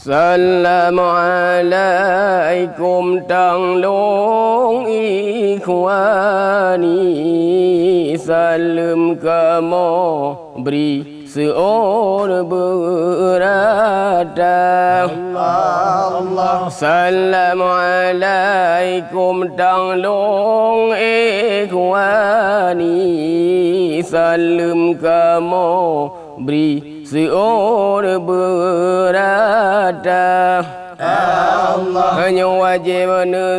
Assalamualaikum tanglong ikhwani, salam kamu beri seorang berada. Allah. Assalamualaikum tanglong ikhwani, salam kamu beri seorang berada. Allah. Hanya wajib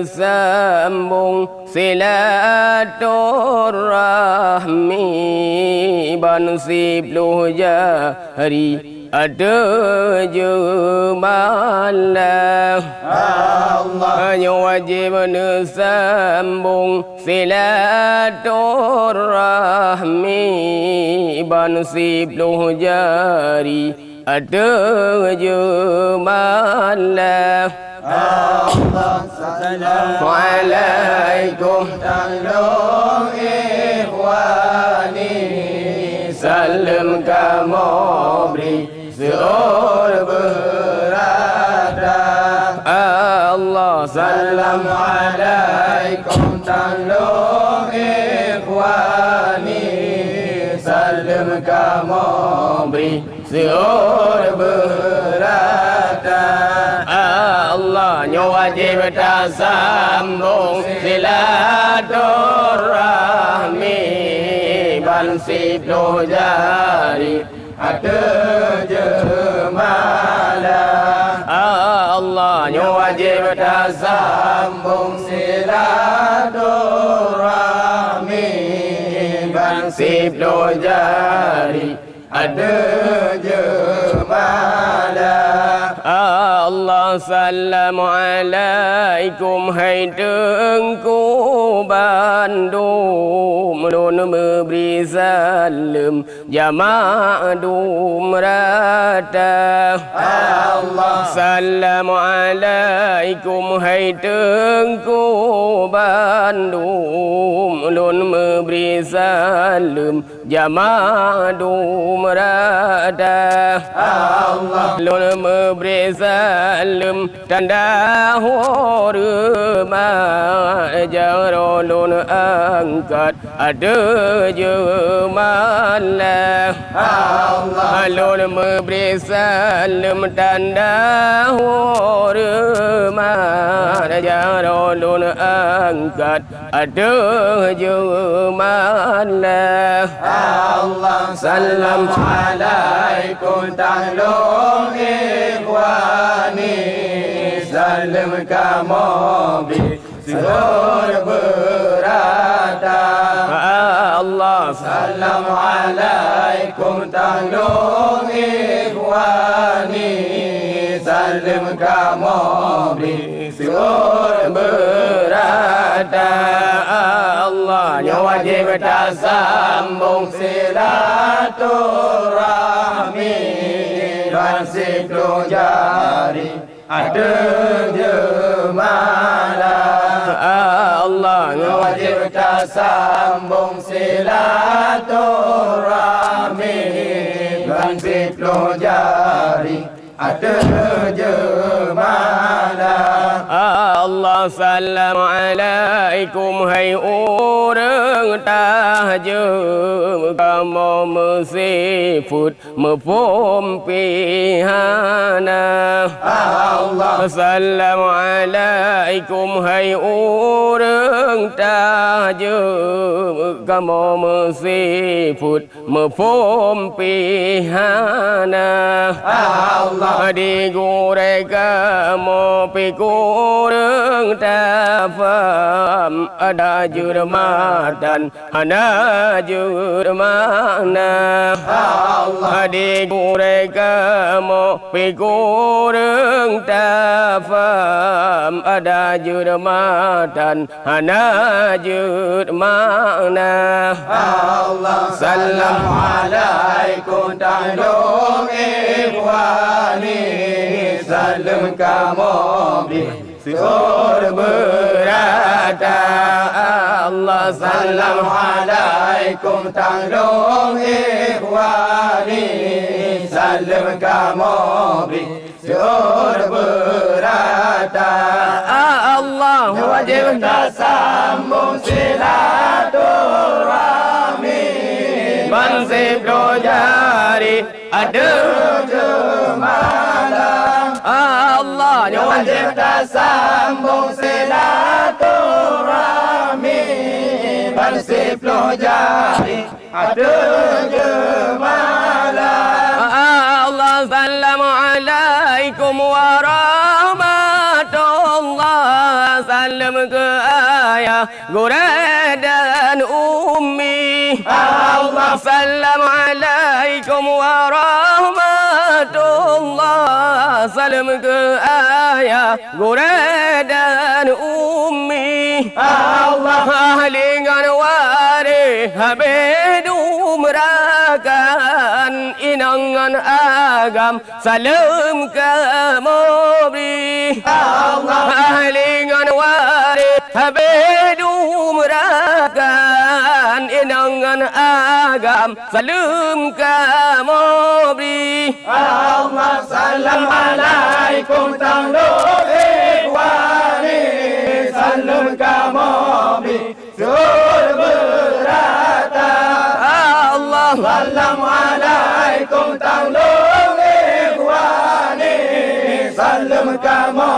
sambung silaturahmi, bansib jari ada jemalah. Allah. Hanya wajib sambung silaturahmi, bansib jari ada jemalah. Assalamualaikum tanglong ikhwani, salam kamu beri seorang berada. Allah. Assalamualaikum tanglong ikhwani, salam kamu beri seorang berada. Allah. Wajib sambung silaturahmi, bansib jari ada jemalah. Allah. Wajib sambung silaturahmi, bansib jari ada jemalah. Allah. Assalamualaikum hai Tengku Bandung, Lun memberi salam jamaah dumrata. Allah. Assalamualaikum hai Tengku Bandung, Lun memberi salam jamaah dumrata. Allah. Lun memberi salam tanda hormat, jarolun angkat ada jemalah. Allah. Lun memberi salam tanda hormat, jarolun angkat ada jemalah. Allah. Assalamualaikum tanglong ikhwani, salam kamu beri seorang berada. Allah. Assalamualaikum tanglong ikhwani, salam kamu beri seorang berada. Allah. Wajib sambung silaturahmi, bansib jari ada jemalah. Allah. Wajib sambung silaturahmi, bansib jari ada jemalah. Allah. Assalamualaikum hai orang tahajud, kamu mesifut mepom pihana. Allah. Assalamualaikum hai orang tahajud, kamu mesifut mepom pihana. Allah. Digoreng kamu pikurang tafam, ada jurmatan ana jurmana. Allah. Digoreng kamu pikurang tafam, ada jurmatan ana jurmana. Allah. Assalamualaikum tanglong ikhwani, salam kamu beri seorang berada. Allah. Assalamualaikum tanglong ikhwani, salam kamu beri seorang berata. Allah wajib kita sambung silaturahmi, mansib jari ada jemalah. Allah wajib kita sambung silaturahmi, mansib jari ada jemalah. Allah assalamualaikum warahmatullah, salam ke ayah, guru dan ummi. Allah assalamualaikum warahmatullah, salam ke ayah, guru dan ummi. Allah ahlingan wari habidu merakan inangan agam, salam kamu beri. Allah ahlingan wari habidu merakan inangan agam, salam kamu beri. Allah salam alaikum tangguh ikhwani, salam kamu beri seorang berata. Allah salam alaikum tangguh ikhwani, salam kamu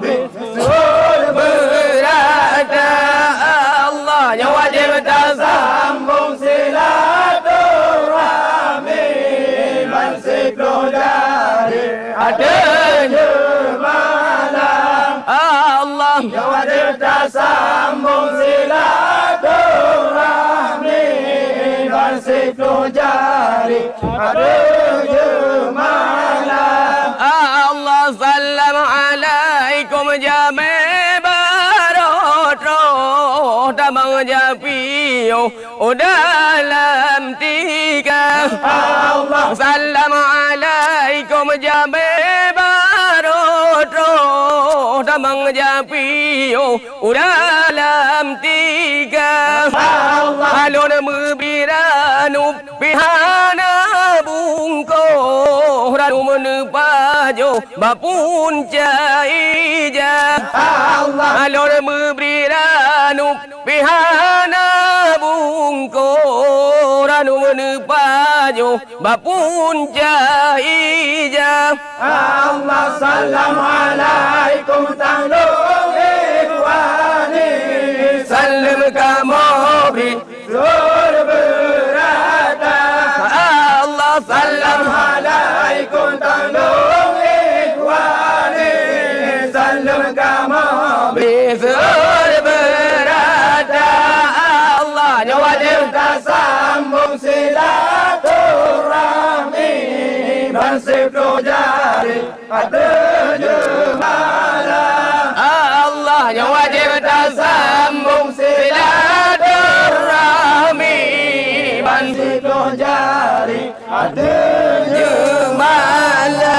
beri seorang berata. Allah yang wajib tersambung silaturahmi, mansib jari ada jemalah. Allah yang wajib tersambung silaturahmi, mansib jari ada jemalah. Allah assalamualaikum jami' barotro tamang japiyo dalam tiga. Allah assalamualaikum jami' barotro tamang japiyo dalam tiga. Allah alun mubiranu pihana bungko ranu menepajo bapun caija. Allah alun mubiranu pihana bungko ranu menepajo bapun caija. Allah salam alaikum tangguh ikhwani, salam kamu beri seorang berata. Allah salam alaikum tangguh ikhwani, salam kamu beri seorang berata. Allah yang wajib tersambung silaturahmi, mansib jari ada jemalah. Allah yang wajib tersambung silaturahmi, mansib jari ada jemalah.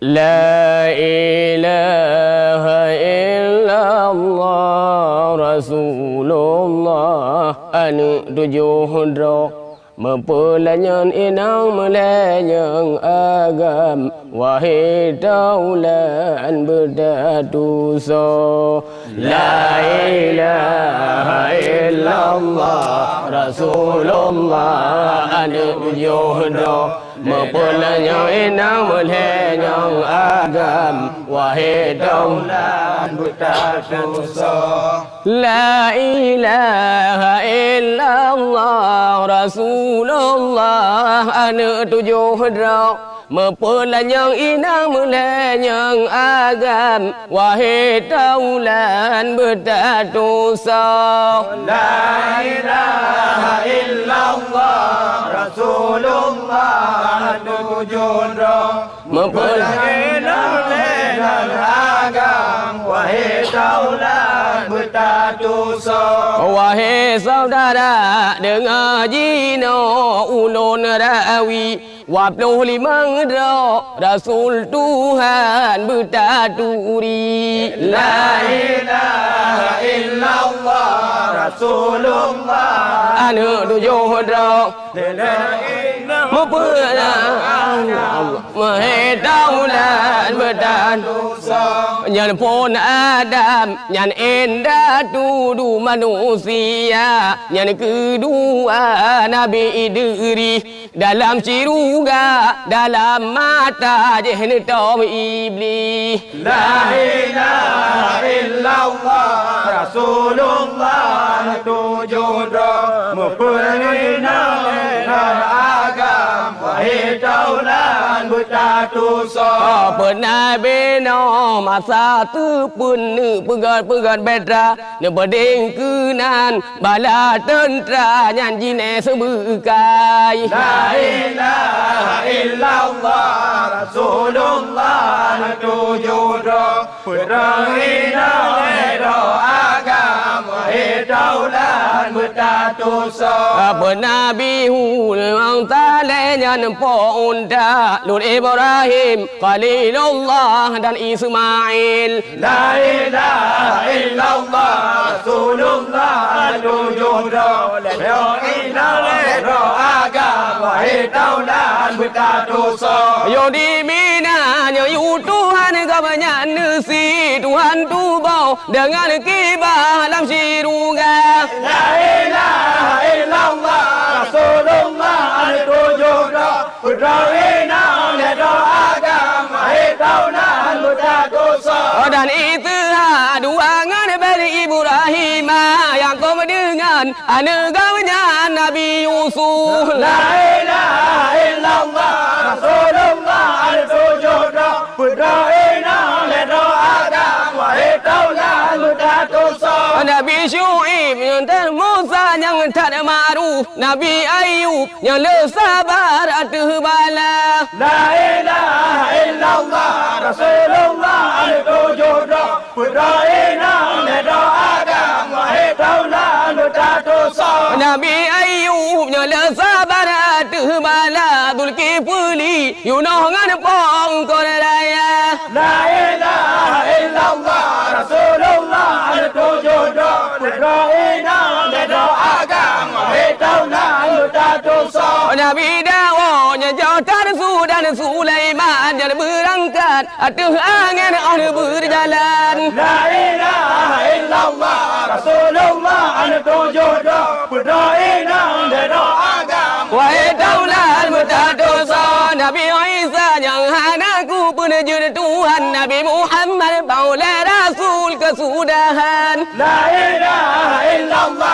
La ilaha illallah Rasulullah anu tujuh roh mempelanyan inang melayang agam, wahai daulan berdatu so. La ilaha illallah Rasulullah anu tujuh roh mempelanyan inang melayang agam, wahai daulan berdatu so. La ilaha illallah Rasulullah anu tujuh roh mempelanjang inang melayang agam, wahai daulan berdatu so. La ilaha illallah Rasulullah anu tujuh roh mempelanjang inang melayang agam, wahai daulan berdatu so. Wahai saudara dengar jino ulun rawi 25 Rasul Tuhan bertaturi. La ilaha illallah Rasulullah anu tujuh Daulat berdan Nyan pon Adam Nyan endah tudu manusia Nyan kedua Nabi Idris Dalam ciruga Dalam mata Jahannam iblis La ilaha illallah Rasulullah tujuh roh Memperina agam Wahai daulat bertatu sah Pernah beno masa tu pun pegat bedra ne bedeng kenan bala tentera nyanyi ne sebekai La ilaha illallah Rasulullah tujuh roh Perangina roh agam Wahai daulat bertatu sah Nabi Hud Ang tale nyan po unda Lut Ibrahim Khalilullah dan Ismail La ilaha illallah Rasulullah tujuh roh Perangina roh agam Wahai daulat bertatu sah Yo di Mina Nyo Tuhan kebanyakan si Tuhan tubau dengan kibah dalam siruga La ilaha illallah Rasulullah tujuh roh Perangina roh agam Wahai daulat bertatu sah Dan itu duangan dari Ibrahim yang kau mendengar negara Nabi Yusuf La ilaha illallah Rasulullah tujuh roh Perangina roh agam Wahai daulat bertatu sah Nabi Syuib yang tak Musa yang tak ma'ruf Nabi Ayub yang lesabar atuh bala La ilaha illallah Rasulullah tujuh roh Perangina roh agam Wahai daulat bertatu sah Nabi Ayub yang lesabar atuh bala Zulkifli Yunus ngan pong koraya La ilaha illallah Rasulullah tujuh roh Perangina roh agam Wahai daulat bertatu sah Nabi Dawud yang jauh Sudan Sulaiman yang berangkat atuh angin on berjalan La ilaha illallah Rasulullah tujuh roh Perangina roh agam Wahai daulat berdosa Nabi Isa yang anakku penerjun Tuhan Nabi Muhammad Maula Rasul kesudahan La ilaha illallah